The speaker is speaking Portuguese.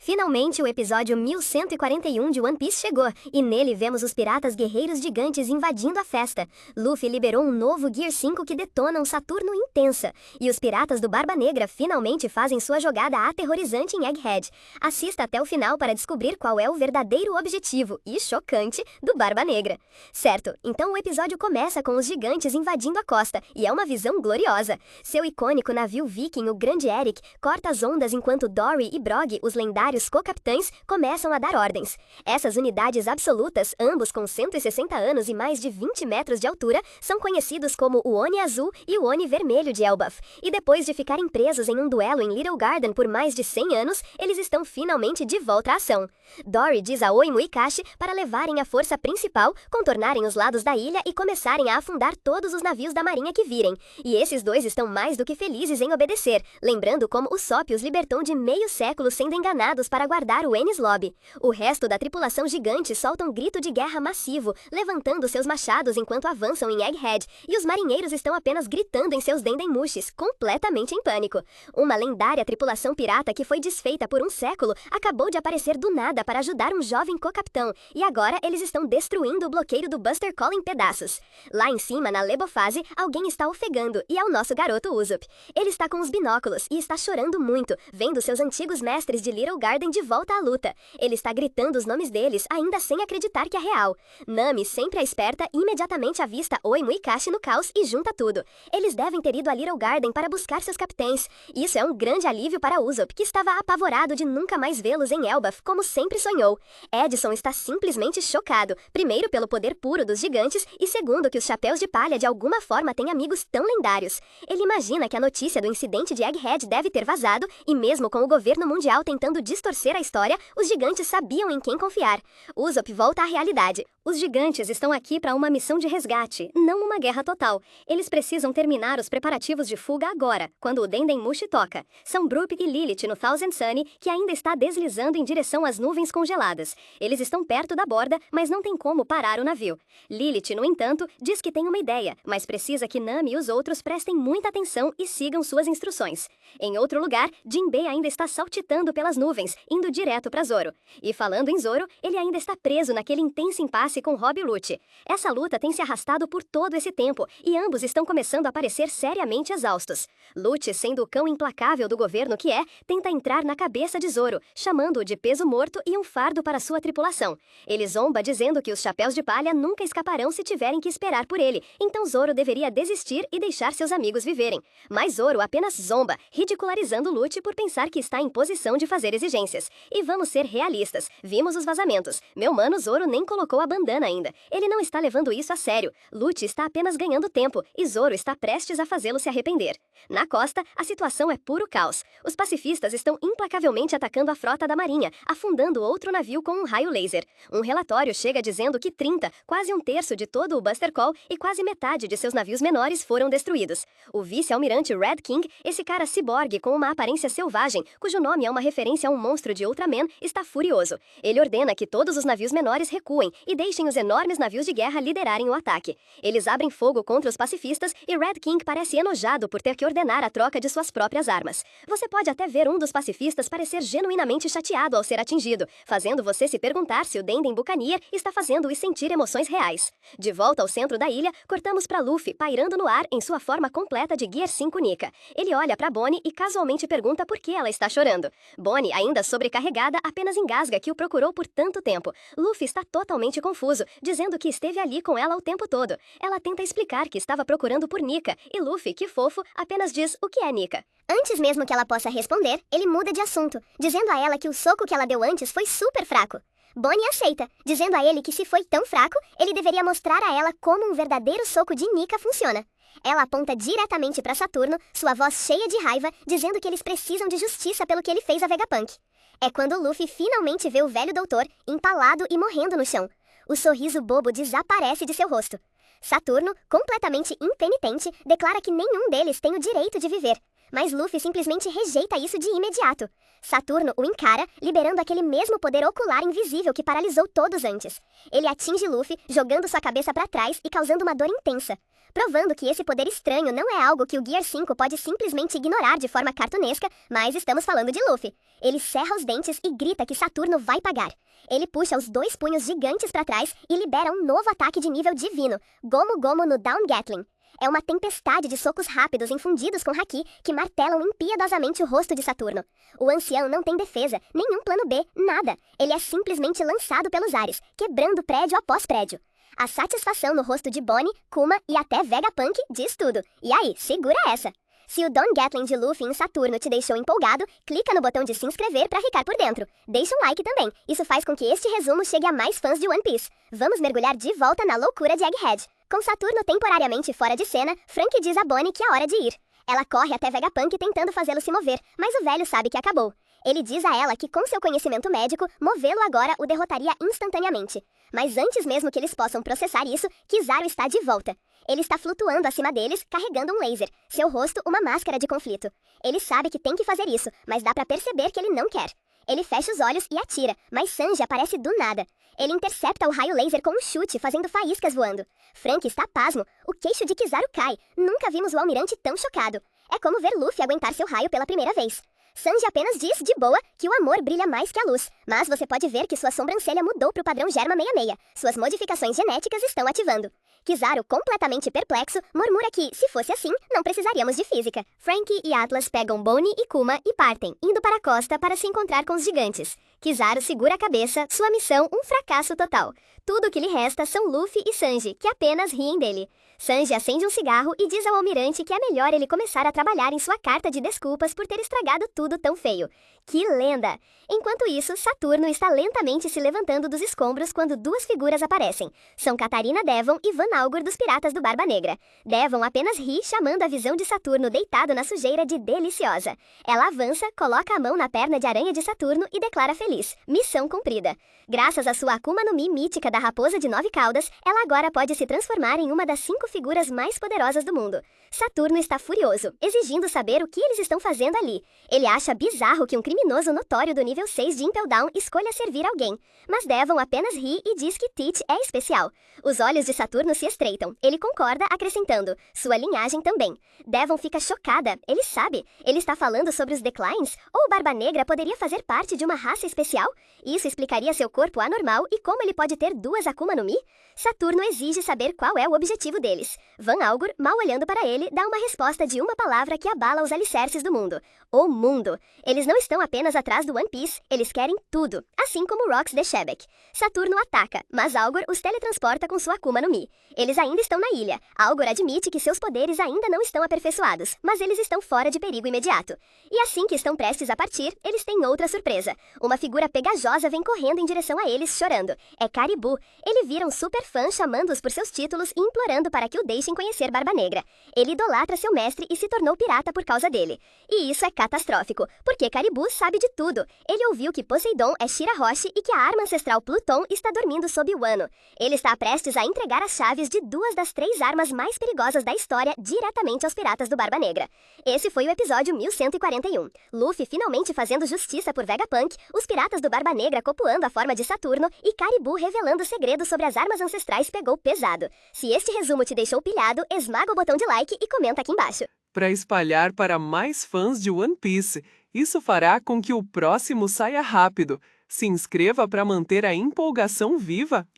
Finalmente o episódio 1141 de One Piece chegou, e nele vemos os piratas guerreiros gigantes invadindo a festa. Luffy liberou um novo Gear 5 que detona um Saturno intensa, e os piratas do Barba Negra finalmente fazem sua jogada aterrorizante em Egghead. Assista até o final para descobrir qual é o verdadeiro objetivo, e chocante, do Barba Negra. Certo, então o episódio começa com os gigantes invadindo a costa, e é uma visão gloriosa. Seu icônico navio viking, o Grande Eric, corta as ondas enquanto Dory e Brog, os lendários co-capitães, começam a dar ordens. Essas unidades absolutas, ambos com 160 anos e mais de 20 metros de altura, são conhecidos como o Oni Azul e o Oni Vermelho de Elbaf. E depois de ficarem presos em um duelo em Little Garden por mais de 100 anos, eles estão finalmente de volta à ação. Dory diz a Oi Muikashi para levarem a força principal, contornarem os lados da ilha e começarem a afundar todos os navios da marinha que virem. E esses dois estão mais do que felizes em obedecer, lembrando como o Sop os libertou de meio século sendo enganados para guardar o Enies Lobby. O resto da tripulação gigante solta um grito de guerra massivo, levantando seus machados enquanto avançam em Egghead, e os marinheiros estão apenas gritando em seus dendemushis, completamente em pânico. Uma lendária tripulação pirata que foi desfeita por um século acabou de aparecer do nada para ajudar um jovem co-capitão, e agora eles estão destruindo o bloqueiro do Buster Call em pedaços. Lá em cima, na Lebofase, alguém está ofegando, e é o nosso garoto Usopp. Ele está com os binóculos e está chorando muito, vendo seus antigos mestres de Little Garden de volta à luta. Ele está gritando os nomes deles, ainda sem acreditar que é real. Nami, sempre a esperta, imediatamente avista Oi Muikashi no caos e junta tudo. Eles devem ter ido a Little Garden para buscar seus capitães. Isso é um grande alívio para Usopp, que estava apavorado de nunca mais vê-los em Elbaf, como sempre sonhou. Edson está simplesmente chocado, primeiro pelo poder puro dos gigantes e segundo que os Chapéus de Palha de alguma forma têm amigos tão lendários. Ele imagina que a notícia do incidente de Egghead deve ter vazado e mesmo com o governo mundial tentando distorcer a história, os gigantes sabiam em quem confiar. Usopp volta à realidade. Os gigantes estão aqui para uma missão de resgate, não uma guerra total. Eles precisam terminar os preparativos de fuga agora, quando o Dendemushi toca. São Brook e Lilith no Thousand Sunny, que ainda está deslizando em direção às nuvens congeladas. Eles estão perto da borda, mas não tem como parar o navio. Lilith, no entanto, diz que tem uma ideia, mas precisa que Nami e os outros prestem muita atenção e sigam suas instruções. Em outro lugar, Jinbei ainda está saltitando pelas nuvens, indo direto para Zoro. E falando em Zoro, ele ainda está preso naquele intenso impasse com Rob Lucci. Essa luta tem se arrastado por todo esse tempo, e ambos estão começando a parecer seriamente exaustos. Lucci, sendo o cão implacável do governo que é, tenta entrar na cabeça de Zoro, chamando-o de peso morto e um fardo para sua tripulação. Ele zomba dizendo que os Chapéus de Palha nunca escaparão se tiverem que esperar por ele, então Zoro deveria desistir e deixar seus amigos viverem. Mas Zoro apenas zomba, ridicularizando Lucci por pensar que está em posição de fazer exigências. E vamos ser realistas, vimos os vazamentos. Meu mano Zoro nem colocou a bandana ainda. Ele não está levando isso a sério. Lucci está apenas ganhando tempo, e Zoro está prestes a fazê-lo se arrepender. Na costa, a situação é puro caos. Os pacifistas estão implacavelmente atacando a frota da marinha, afundando outro navio com um raio laser. Um relatório chega dizendo que 30, quase um terço de todo o Buster Call e quase metade de seus navios menores foram destruídos. O vice-almirante Red King, esse cara ciborgue com uma aparência selvagem, cujo nome é uma referência a um monstro de Ultraman, está furioso. Ele ordena que todos os navios menores recuem e deixem os enormes navios de guerra liderarem o ataque. Eles abrem fogo contra os pacifistas e Red King parece enojado por ter que ordenar a troca de suas próprias armas. Você pode até ver um dos pacifistas parecer genuinamente chateado ao ser atingido, fazendo você se perguntar se o Denden Buccaneer está fazendo-o sentir emoções reais. De volta ao centro da ilha, cortamos para Luffy pairando no ar em sua forma completa de Gear 5 Nika. Ele olha para Bonnie e casualmente pergunta por que ela está chorando. Bonnie, ainda sobrecarregada, apenas engasga que o procurou por tanto tempo. Luffy está totalmente confuso, dizendo que esteve ali com ela o tempo todo. Ela tenta explicar que estava procurando por Nika, e Luffy, que fofo, apenas diz o que é Nika. Antes mesmo que ela possa responder, ele muda de assunto, dizendo a ela que o soco que ela deu antes foi super fraco. Bonnie aceita, dizendo a ele que se foi tão fraco, ele deveria mostrar a ela como um verdadeiro soco de Nika funciona. Ela aponta diretamente para Saturno, sua voz cheia de raiva, dizendo que eles precisam de justiça pelo que ele fez a Vegapunk. É quando Luffy finalmente vê o velho doutor empalado e morrendo no chão. O sorriso bobo desaparece de seu rosto. Saturno, completamente impenitente, declara que nenhum deles tem o direito de viver. mas Luffy simplesmente rejeita isso de imediato. Saturno o encara, liberando aquele mesmo poder ocular invisível que paralisou todos antes. Ele atinge Luffy, jogando sua cabeça para trás e causando uma dor intensa, provando que esse poder estranho não é algo que o Gear 5 pode simplesmente ignorar de forma cartunesca, mas estamos falando de Luffy. Ele cerra os dentes e grita que Saturno vai pagar. Ele puxa os 2 punhos gigantes para trás e libera um novo ataque de nível divino, Gomu Gomu no Down Gatling. É uma tempestade de socos rápidos infundidos com haki que martelam impiedosamente o rosto de Saturno. O ancião não tem defesa, nenhum plano B, nada. Ele é simplesmente lançado pelos ares, quebrando prédio após prédio. A satisfação no rosto de Bonnie, Kuma e até Vegapunk diz tudo. E aí, segura essa! Se o Don Gatling de Luffy em Saturno te deixou empolgado, clica no botão de se inscrever para ficar por dentro. Deixa um like também, isso faz com que este resumo chegue a mais fãs de One Piece. Vamos mergulhar de volta na loucura de Egghead. Com Saturno temporariamente fora de cena, Frank diz a Bonnie que é hora de ir. Ela corre até Vegapunk tentando fazê-lo se mover, mas o velho sabe que acabou. Ele diz a ela que com seu conhecimento médico, movê-lo agora o derrotaria instantaneamente. Mas antes mesmo que eles possam processar isso, Kizaru está de volta. Ele está flutuando acima deles, carregando um laser, seu rosto uma máscara de conflito. Ele sabe que tem que fazer isso, mas dá pra perceber que ele não quer. Ele fecha os olhos e atira, mas Sanji aparece do nada. Ele intercepta o raio laser com um chute, fazendo faíscas voando. Frank está pasmo, o queixo de Kizaru cai. Nunca vimos o almirante tão chocado. É como ver Luffy aguentar seu raio pela primeira vez. Sanji apenas diz, de boa, que o amor brilha mais que a luz, mas você pode ver que sua sobrancelha mudou para o padrão Germa 66. Suas modificações genéticas estão ativando. Kizaru, completamente perplexo, murmura que, se fosse assim, não precisaríamos de física. Frank e Atlas pegam Bonnie e Kuma e partem, indo para a costa para se encontrar com os gigantes. Kizaru segura a cabeça, sua missão um fracasso total. Tudo o que lhe resta são Luffy e Sanji, que apenas riem dele. Sanji acende um cigarro e diz ao almirante que é melhor ele começar a trabalhar em sua carta de desculpas por ter estragado tudo tão feio. Que lenda! Enquanto isso, Saturno está lentamente se levantando dos escombros quando 2 figuras aparecem. São Catarina Devon e Van Algor dos Piratas do Barba Negra. Devon apenas ri, chamando a visão de Saturno deitado na sujeira de deliciosa. Ela avança, coloca a mão na perna de aranha de Saturno e declara feliz. Missão cumprida. Graças à sua Akuma no Mi mítica da raposa de 9 caudas, ela agora pode se transformar em uma das 5 figuras mais poderosas do mundo. Saturno está furioso, exigindo saber o que eles estão fazendo ali. Ele acha bizarro que um criminoso notório do nível 6 de Impel Down escolha servir alguém. Mas Devon apenas ri e diz que Teach é especial. Os olhos de Saturno se estreitam. Ele concorda, acrescentando, sua linhagem também. Devon fica chocada. Ele sabe. Ele está falando sobre os Declines? Ou o Barba Negra poderia fazer parte de uma raça especial? Isso explicaria seu corpo anormal e como ele pode ter 2 Akuma no Mi? Saturno exige saber qual é o objetivo deles. Van Algor, mal olhando para ele, dá uma resposta de uma palavra que abala os alicerces do mundo. O mundo. Eles não estão apenas atrás do One Piece, eles querem tudo, assim como Rox de Shebek. Saturno ataca, mas Algor os teletransporta com sua Akuma no Mi. Eles ainda estão na ilha. Algor admite que seus poderes ainda não estão aperfeiçoados, mas eles estão fora de perigo imediato. E assim que estão prestes a partir, eles têm outra surpresa. Uma figura pegajosa vem correndo em direção a eles, chorando. É Caribou. Ele vira um super fã chamando-os por seus títulos e implorando para que o deixem conhecer Barba Negra. Ele idolatra seu mestre e se tornou pirata por causa dele. E isso é catastrófico, porque Caribou sabe de tudo. Ele ouviu que Poseidon é Shirahoshi e que a arma ancestral Pluton está dormindo sob o Wano. Ele está prestes a entregar as chaves de 2 das 3 armas mais perigosas da história diretamente aos piratas do Barba Negra. Esse foi o episódio 1141. Luffy finalmente fazendo justiça por Vegapunk, os piratas do Barba Negra copuando a forma de Saturno e Caribou revelando segredos sobre as armas ancestrais pegou pesado. Se este resumo te deixou pilhado, esmaga o botão de like e comenta aqui embaixo. Para espalhar para mais fãs de One Piece, isso fará com que o próximo saia rápido. Se inscreva para manter a empolgação viva